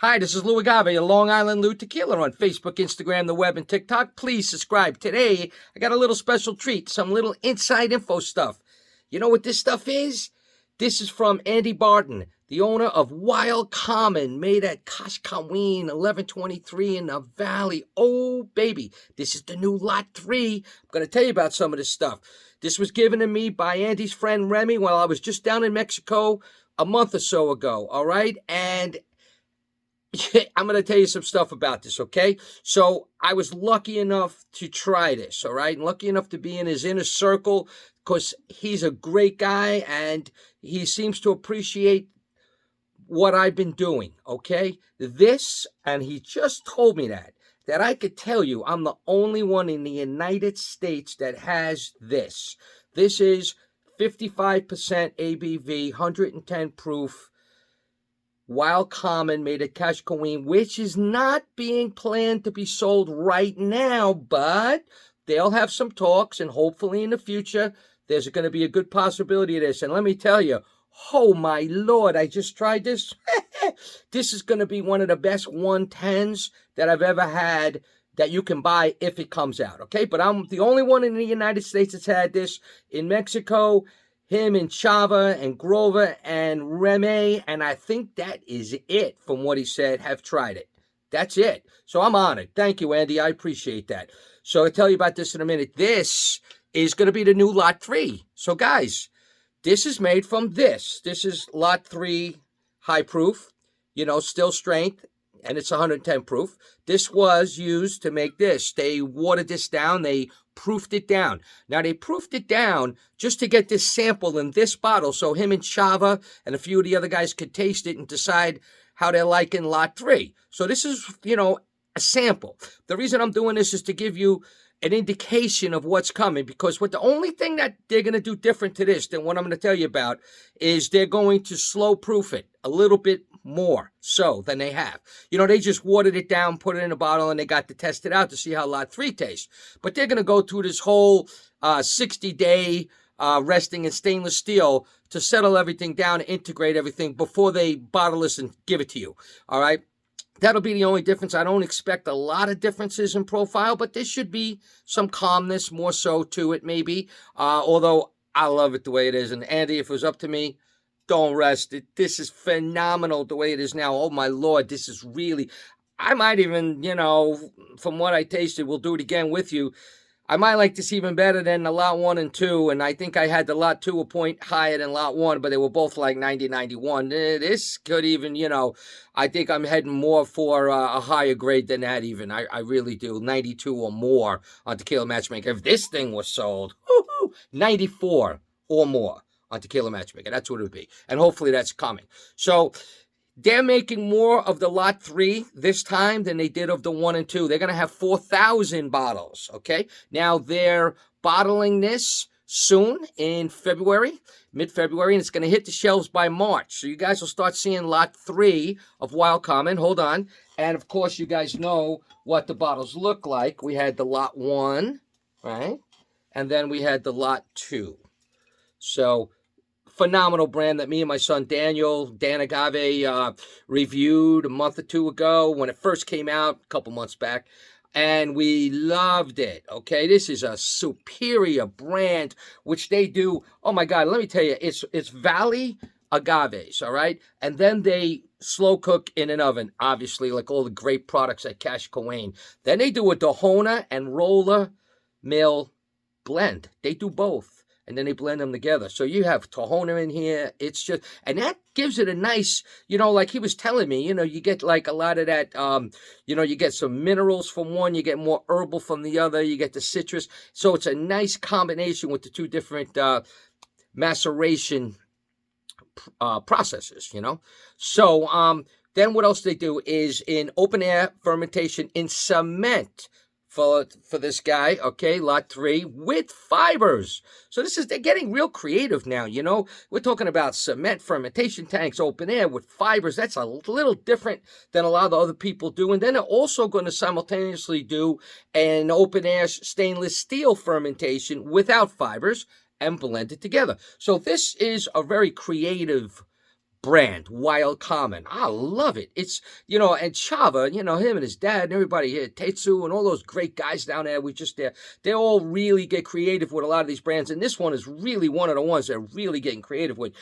Hi, this is Lou Agave of Long Island Lou Tequila on Facebook, Instagram, the web, and TikTok. Please subscribe. Today, I got a little special treat, some little inside info stuff. You know what this stuff is? This is from Andy Barton, the owner of Wild Common, made at Kashkaween, 1123 in the Valley. Oh, baby, this is the new Lot 3. I'm going to tell you about some of this stuff. This was given to me by Andy's friend Remy while I was just down in Mexico a month or so ago, all right? And I'm going to tell you some stuff about this, okay? So I was lucky enough to try this, all right? And lucky enough to be in his inner circle because he's a great guy and he seems to appreciate what I've been doing, okay? This, and he just told me that I could tell you I'm the only one in the United States that has this. This is 55% ABV, 110 proof, Wild Common made at Kashkaween, which is not being planned to be sold right now, but they'll have some talks, and hopefully in the future, there's going to be a good possibility of this. And let me tell you, oh my Lord, I just tried this. This is going to be one of the best 110s that I've ever had that you can buy if it comes out, okay? But I'm the only one in the United States that's had this. In Mexico, him and Chava and Grover and Remy, and I think that is it from what he said, have tried it. That's it. So I'm honored. Thank you, Andy. I appreciate that. So I'll tell you about this in a minute. This is going to be the new Lot 3. So, guys, this is made from this. This is Lot 3 high proof, still strength, and it's 110 proof. This was used to make this. They watered this down. They proofed it down. Now, they proofed it down just to get this sample in this bottle so him and Chava and a few of the other guys could taste it and decide how they're liking Lot 3. So this is, a sample. The reason I'm doing this is to give you an indication of what's coming, because the only thing that they're going to do different to this than what I'm going to tell you about is they're going to slow proof it a little bit more so than they have. They just watered it down, put it in a bottle, and they got to test it out to see how Lot 3 tastes. But they're going to go through this whole 60-day resting in stainless steel to settle everything down, integrate everything before they bottle this and give it to you, all right? That'll be the only difference. I don't expect a lot of differences in profile, but there should be some calmness more so to it maybe, although I love it the way it is. And Andy, if it was up to me, don't rest it. This is phenomenal the way it is now. Oh, my Lord, this is really, I might even, from what I tasted, we'll do it again with you. I might like this even better than the Lot 1 and 2, and I think I had the Lot 2 a point higher than Lot 1, but they were both like 90, 91. This could even, I think I'm heading more for a higher grade than that even. I really do. 92 or more on Tequila Matchmaker. If this thing was sold, 94 or more on Tequila Matchmaker. That's what it would be. And hopefully that's coming. So they're making more of the Lot 3 this time than they did of the 1 and 2. They're going to have 4,000 bottles, okay? Now, they're bottling this soon in February, mid-February, and it's going to hit the shelves by March. So you guys will start seeing Lot 3 of Wild Common. Hold on. And, of course, you guys know what the bottles look like. We had the Lot 1, right? And then we had the Lot 2. So phenomenal brand that me and my son Dan Agave, reviewed a month or two ago when it first came out, a couple months back, and we loved it, okay? This is a superior brand, which they do, oh my God, let me tell you, it's Valley Agaves, all right? And then they slow cook in an oven, obviously, like all the great products at Kashkaween. Then they do a Dahona and roller mill blend. They do both. And then they blend them together. So you have Tahona in here. It's just, and that gives it a nice, like he was telling me, you get like a lot of that, you get some minerals from one, you get more herbal from the other, you get the citrus. So it's a nice combination with the two different maceration processes, So then what else they do is in open air fermentation in cement. For this guy, okay, Lot 3, with fibers. So they're getting real creative now, We're talking about cement fermentation tanks, open air with fibers. That's a little different than a lot of the other people do. And then they're also going to simultaneously do an open air stainless steel fermentation without fibers and blend it together. So this is a very creative brand, Wild Common. I love it. It's, and Chava, him and his dad and everybody here, Tetsu and all those great guys down there. They all really get creative with a lot of these brands. And this one is really one of the ones they're really getting creative with.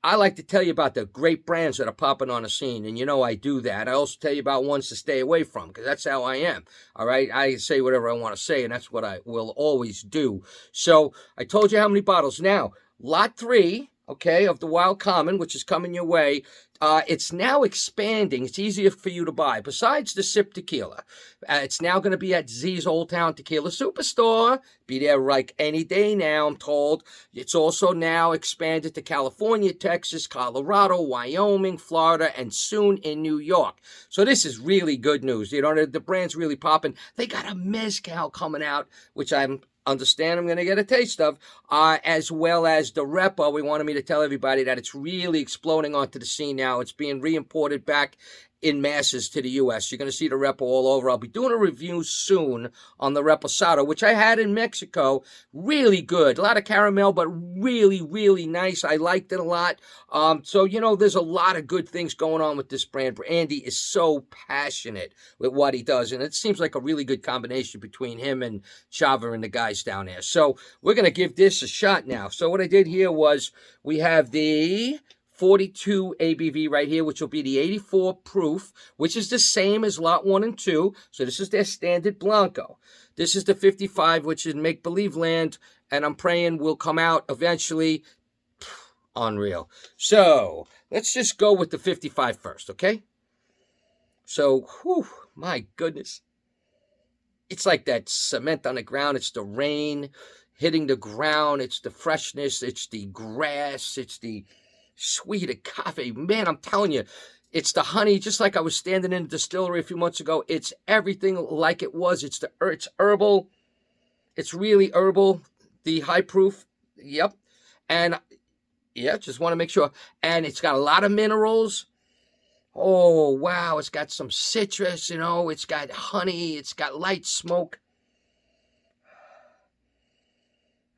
I like to tell you about the great brands that are popping on the scene, and I do that. I also tell you about ones to stay away from, because that's how I am, all right? I say whatever I want to say, and that's what I will always do. So I told you how many bottles. Now, lot 3, okay, of the Wild Common, which is coming your way, it's now expanding. It's easier for you to buy. Besides the Sip Tequila, it's now going to be at Z's Old Town Tequila Superstore. Be there like any day now, I'm told. It's also now expanded to California, Texas, Colorado, Wyoming, Florida, and soon in New York. So this is really good news. The brand's really popping. They got a Mezcal coming out, which I'm going to get a taste of, as well as the Repo. We wanted me to tell everybody that it's really exploding onto the scene now. It's being re-imported back in masses to the U.S. You're going to see the Repo all over. I'll be doing a review soon on the Reposado, which I had in Mexico. Really good. A lot of caramel, but really, really nice. I liked it a lot. So, there's a lot of good things going on with this brand. Andy is so passionate with what he does, and it seems like a really good combination between him and Chava and the guys down there. So we're going to give this a shot now. So what I did here was we have the 42 ABV right here, which will be the 84 proof, which is the same as lot 1 and 2. So this is their standard Blanco. This is the 55, which is make-believe land, and I'm praying will come out eventually. Unreal. So let's just go with the 55 first, okay? So, my goodness. It's like that cement on the ground. It's the rain hitting the ground. It's the freshness. It's the grass. It's the sweet agave. Man, I'm telling you, it's the honey, just like I was standing in the distillery a few months ago. It's everything like it was. It's herbal. It's really herbal. The high proof. Yep. And yeah, just want to make sure. And it's got a lot of minerals. Oh, wow. It's got some citrus, It's got honey. It's got light smoke.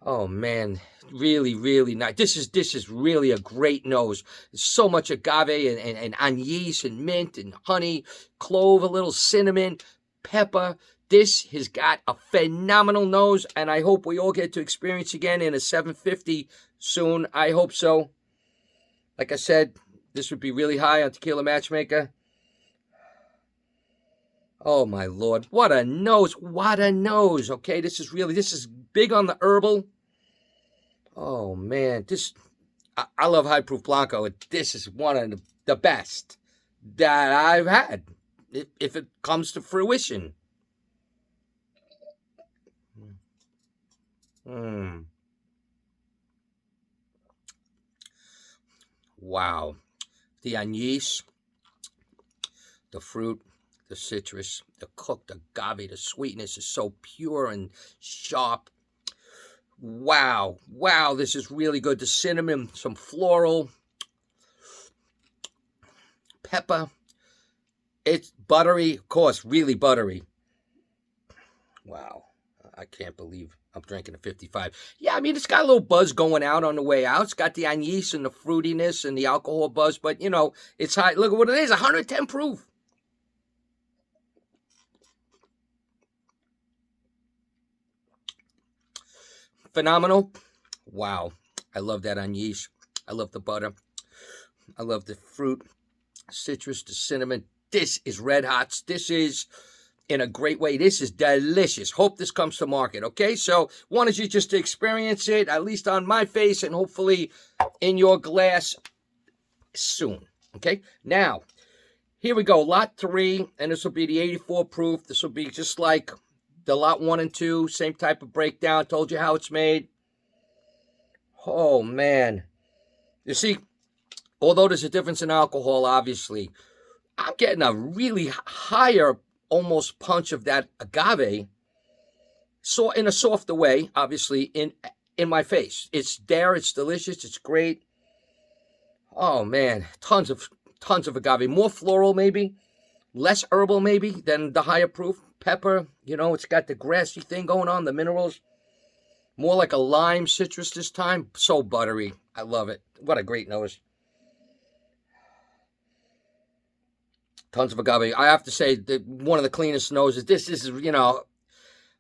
Oh, man, really, really nice. This is really a great nose. There's so much agave and anise and mint and honey, clove, a little cinnamon, pepper. This has got a phenomenal nose, and I hope we all get to experience again in a 750 soon. I hope so. Like I said, this would be really high on Tequila Matchmaker. Oh, my Lord. What a nose. What a nose. Okay, this is big on the herbal. Oh, man. I love high proof Blanco. This is one of the best that I've had, if it comes to fruition. Wow. The anise, the fruit, the citrus, the cooked agave, the sweetness is so pure and sharp. Wow. Wow, this is really good. The cinnamon, some floral, pepper. It's buttery, of course, really buttery. Wow. I can't believe I'm drinking a 55. Yeah, I mean, it's got a little buzz going out on the way out. It's got the anise and the fruitiness and the alcohol buzz, but, it's high. Look at what it is, 110 proof. Phenomenal. Wow. I love that anise. I love the butter. I love the fruit, citrus, the cinnamon. This is red hot. This is in a great way. This is delicious. Hope this comes to market, okay? So wanted you just to experience it, at least on my face, and hopefully in your glass soon, okay? Now, here we go. Lot 3, and this will be the 84 proof. This will be just like the lot 1 and 2, same type of breakdown. Told you how it's made. Oh, man. You see, although there's a difference in alcohol, obviously, I'm getting a really higher almost punch of that agave, so in a softer way, obviously, in my face. It's there. It's delicious. It's great. Oh, man. Tons of agave. More floral, maybe. Less herbal, maybe, than the higher proof. Pepper, it's got the grassy thing going on, the minerals. More like a lime citrus this time. So buttery. I love it. What a great nose. Tons of agave. I have to say that one of the cleanest noses. This is,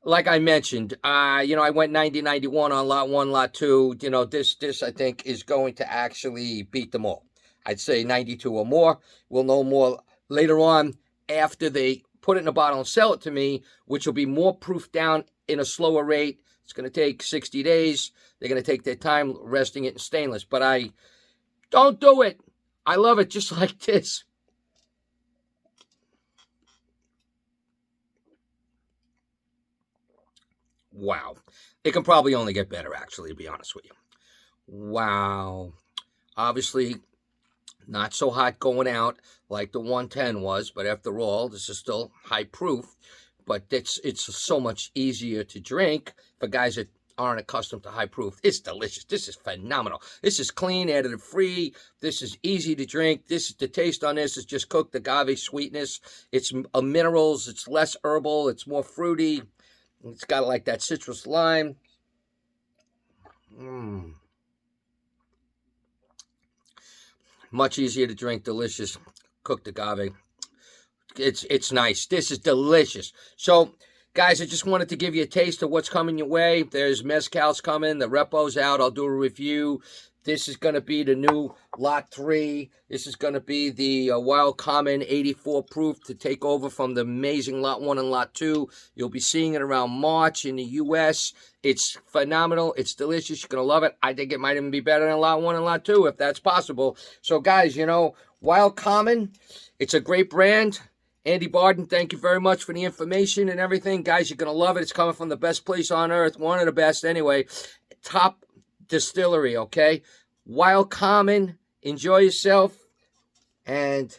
like I mentioned, I went 90-91 on lot 1, lot 2. This I think is going to actually beat them all. I'd say 92 or more. We'll know more later on after they put it in a bottle and sell it to me, which will be more proof down in a slower rate. It's going to take 60 days. They're going to take their time resting it in stainless. But I don't do it. I love it just like this. Wow. It can probably only get better, actually, to be honest with you. Wow. Obviously, not so hot going out like the 110 was, but after all, this is still high proof. But it's so much easier to drink for guys that aren't accustomed to high proof. It's delicious. This is phenomenal. This is clean, additive free. This is easy to drink. The taste on this is just cooked agave sweetness. It's minerals. It's less herbal. It's more fruity. It's got like that citrus lime. Much easier to drink, delicious, cooked agave. It's nice. This is delicious. So, guys, I just wanted to give you a taste of what's coming your way. There's mezcal's coming. The repo's out. I'll do a review. This is going to be the new Lot 3. This is going to be the Wild Common 84 proof to take over from the amazing Lot 1 and Lot 2. You'll be seeing it around March in the U.S. It's phenomenal. It's delicious. You're going to love it. I think it might even be better than Lot 1 and Lot 2 if that's possible. So, guys, Wild Common, it's a great brand. Andy Barden, thank you very much for the information and everything. Guys, you're going to love it. It's coming from the best place on earth. One of the best anyway. Top distillery, okay? Wild Common, enjoy yourself, and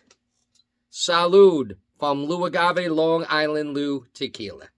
salud from Lou Agave, Long Island Lou Tequila.